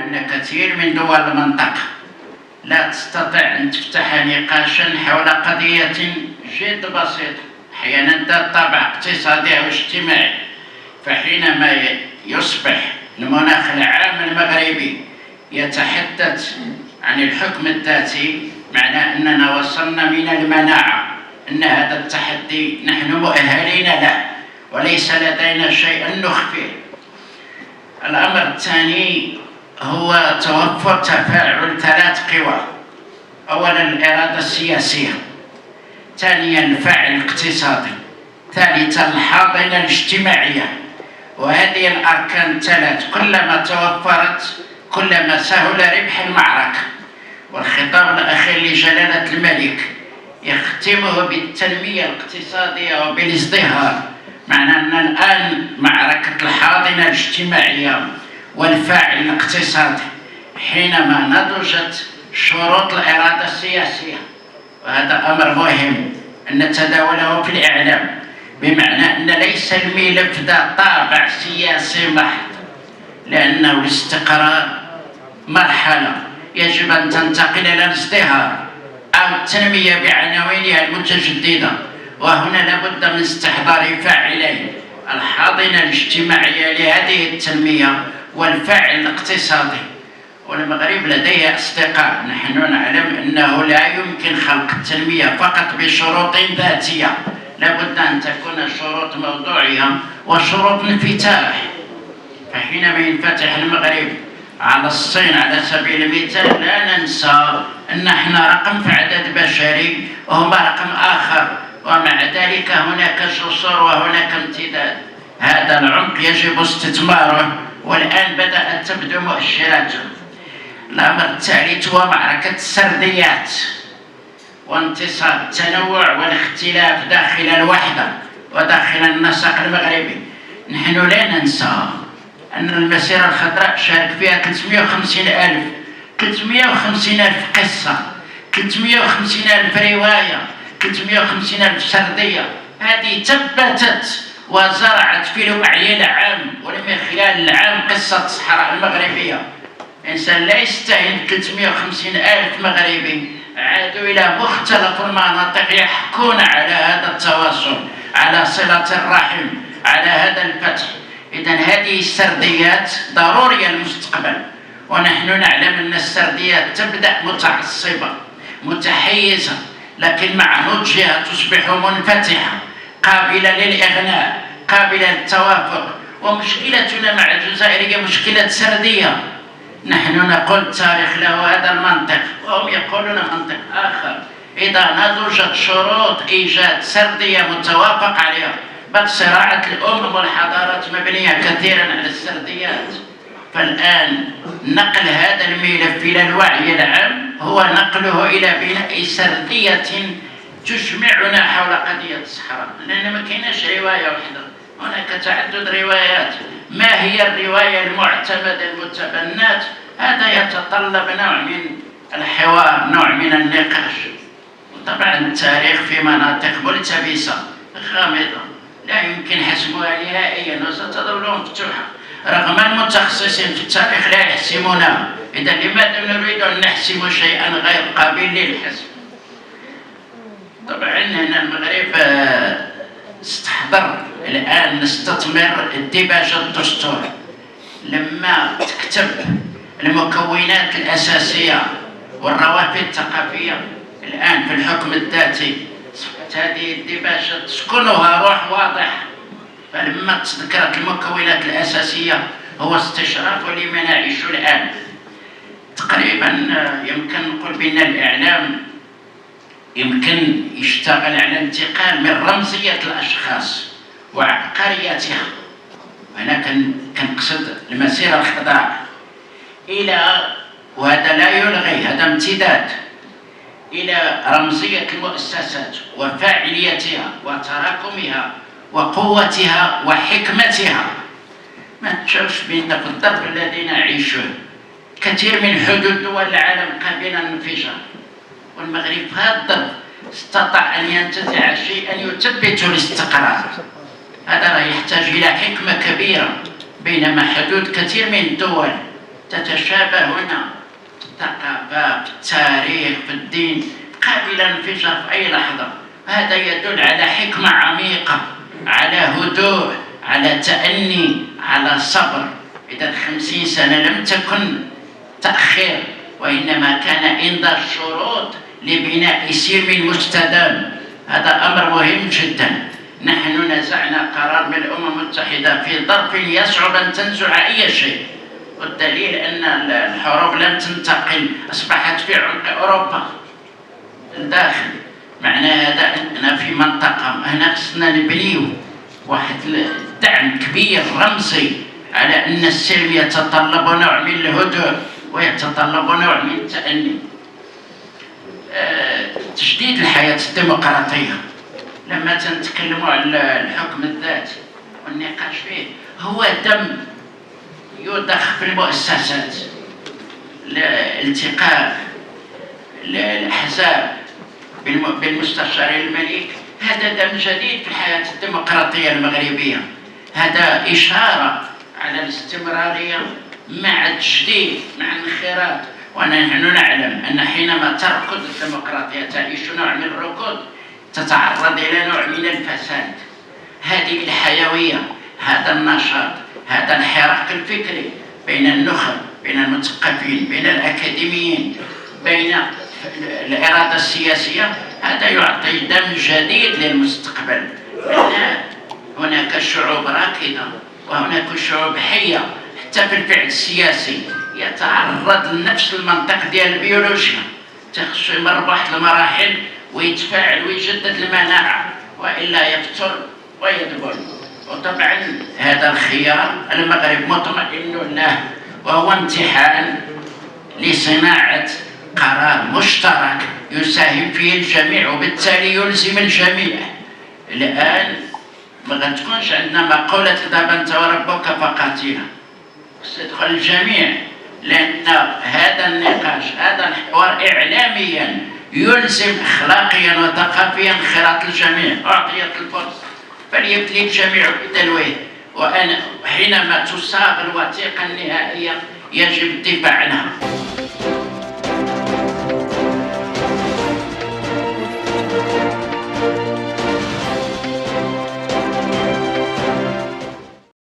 أن كثير من دول المنطقة لا تستطيع أن تفتح نقاشا حول قضية جد بسيطة أحيانا ذات طابع اقتصادي أو اجتماعي. فحينما يصبح المناخ العام المغربي يتحدث عن الحكم الذاتي، معناه أننا وصلنا من المناعة أن هذا التحدي نحن مؤهلين له وليس لدينا شيء نخفيه. الأمر الثاني هو توفر تفاعل ثلاث قوى: أولا الإرادة السياسية، ثانيا الفاعل الاقتصادي، ثالثا الحاضنة الاجتماعية. وهذه الأركان الثلاث كلما توفرت كلما سهل ربح المعركة. والخطاب الأخير لجلالة الملك يختمه بالتنمية الاقتصادية وبالازدهار، معنى أن الآن معركة الحاضنة الاجتماعية والفاعل الاقتصادي حينما نضجت شروط الإرادة السياسية. وهذا أمر مهم أن نتداوله في الإعلام، بمعنى أن ليس الملف ذا طابع سياسي محض، لأنه الاستقرار مرحلة يجب أن تنتقل إلى الازدهار أو التنمية بعناوينها المتجددة. وهنا لابد من استحضار فاعلين: الحاضنة الاجتماعية لهذه التنمية والفاعل الاقتصادي. والمغرب لديه أصدقاء، نحن نعلم أنه لا يمكن خلق التنمية فقط بشروط ذاتية، لابد أن تكون شروط موضوعية وشروط انفتاح. فحينما ينفتح المغرب على الصين على سبيل المثال لا ننسى أن احنا رقم في عدد بشري وهم رقم آخر، ومع ذلك هناك جسور وهناك امتداد. هذا العمق يجب استثماره، والآن بدأت تبدو مؤشراته. الأمر الثالث هو معركة السرديات وانتصار التنوع والاختلاف داخل الوحدة وداخل النسق المغربي. نحن لا ننسى أن المسيرة الخضراء شارك فيها 350,000 قصة، 350,000 رواية، 350,000 سردية. هذه ثبتت وزرعت في الوعي العام والمخيال العام قصة الصحراء المغربية. الإنسان لا يستهين 350,000 مغربي عادوا إلى مختلف المناطق يحكون على هذا التواصل، على صلة الرحم، على هذا الفتح. إذن هذه السرديات ضرورية للمستقبل، ونحن نعلم أن السرديات تبدأ متعصبة متحيزة، لكن مع نضجها تصبح منفتحة قابلة للإغناء قابلة للتوافق. ومشكلتنا مع الجزائر هي مشكلة سردية. نحن نقول التاريخ له هذا المنطق وهم يقولون منطق آخر. إذا نضجت شروط إيجاد سردية متوافق عليها، بل صراعات الأمم والحضارات مبنية كثيرا على السرديات. فالآن نقل هذا الملف إلى الوعي العام هو نقله إلى بناء سردية تجمعنا حول قضية الصحراء، لأن ما كايناش رواية واحدة، هناك تعدد روايات. ما هي الرواية المعتمدة المتبنات؟ هذا يتطلب نوع من الحوار، نوع من النقاش. وطبعا التاريخ في مناطق ملتبسة غامضة لا يمكن حسمها نهائيا وستظل مفتوحة، رغم المتخصصين في التاريخ لا يحسمونها. إذا لماذا نريد أن نحسم شيئا غير قابل للحسم؟ طبعا هنا المغرب استحضر الآن نستثمر اندماج الدستور. لما تكتب المكونات الأساسية والروافد الثقافية الآن في الحكم الذاتي، هذه الدباشة تسكنها روح واضح. فلما تذكرت المكونات الأساسية هو استشراف لما نعيش الآن. تقريبا يمكن نقول بأن الإعلام يمكن يشتغل على الانتقال من رمزية الأشخاص وعبقريتها، وأنا كنقصد المسيرة الخضراء، إلى، وهذا لا يلغي، هذا امتداد إلى رمزية المؤسسات وفاعليتها وتراكمها وقوتها وحكمتها. ما تشوفش بأن في الظرف الذي نعيشه كثير من حدود دول العالم قابلة للانفجار، والمغرب في هذا الظرف استطاع أن ينتزع شيئا يثبت الاستقرار. هذا يحتاج إلى حكمة كبيرة، بينما حدود كثير من الدول تتشابهنا الثقافة، في التاريخ، في الدين، قابلة للانفجار في أي لحظة. هذا يدل على حكمة عميقة، على هدوء، على تأني، على صبر. إذا 50 سنة لم تكن تأخير، وإنما كان إنضاج شروط لبناء سلم مستدام. هذا أمر مهم جدا. نحن نزعنا قرار من الأمم المتحدة في ظرف يصعب أن تنزع أي شيء، والدليل أن الحروب لم تنتقل، أصبحت في عمق أوروبا الداخل. معنى هذا أننا في منطقة هنا خصنا نبنيو واحد دعم كبير رمزي على أن السلم يتطلب نوع من الهدوء ويتطلب نوع من التأني. تجديد الحياة الديمقراطية، لما تنتكلموا على الحكم الذاتي والنقاش فيه، هو دم يضخ في المؤسسات، الالتقاء الأحزاب بالمستشار الملك. هذا دم جديد في الحياة الديمقراطية المغربية. هذا إشارة على الاستمرارية مع التجديد، مع الانخراط. ونحن نعلم أن حينما تركض الديمقراطية تعيش نوع من الركود، تتعرض إلى نوع من الفساد. هذه الحيوية، هذا النشاط، هذا الحراك الفكري بين النخب، بين المثقفين، بين الأكاديميين، بين الإرادة السياسية، هذا يعطي دم جديد للمستقبل. هناك شعوب راكدة وهناك شعوب حية، حتى في الفعل السياسي يتعرض لنفس المنطق ديال البيولوجيا، تخصو يمر بواحد المراحل ويتفاعل ويجدد المناعة، وإلا يفتر ويذبل. وطبعا هذا الخيار المغرب مطمئن له، وهو امتحان لصناعة قرار مشترك يساهم فيه الجميع، وبالتالي يلزم الجميع. الآن ما غتكونش عندنا مقولة اذهب أنت وربك فقاتلا، سيدخل الجميع، لأن هذا النقاش، هذا الحوار إعلاميا يلزم أخلاقيا وثقافيا انخراط الجميع. أعطيت الفرصة فليبتلي الجميع بدلوه، وحينما تصاغ الوثيقة النهائية يجب الدفاع عنها.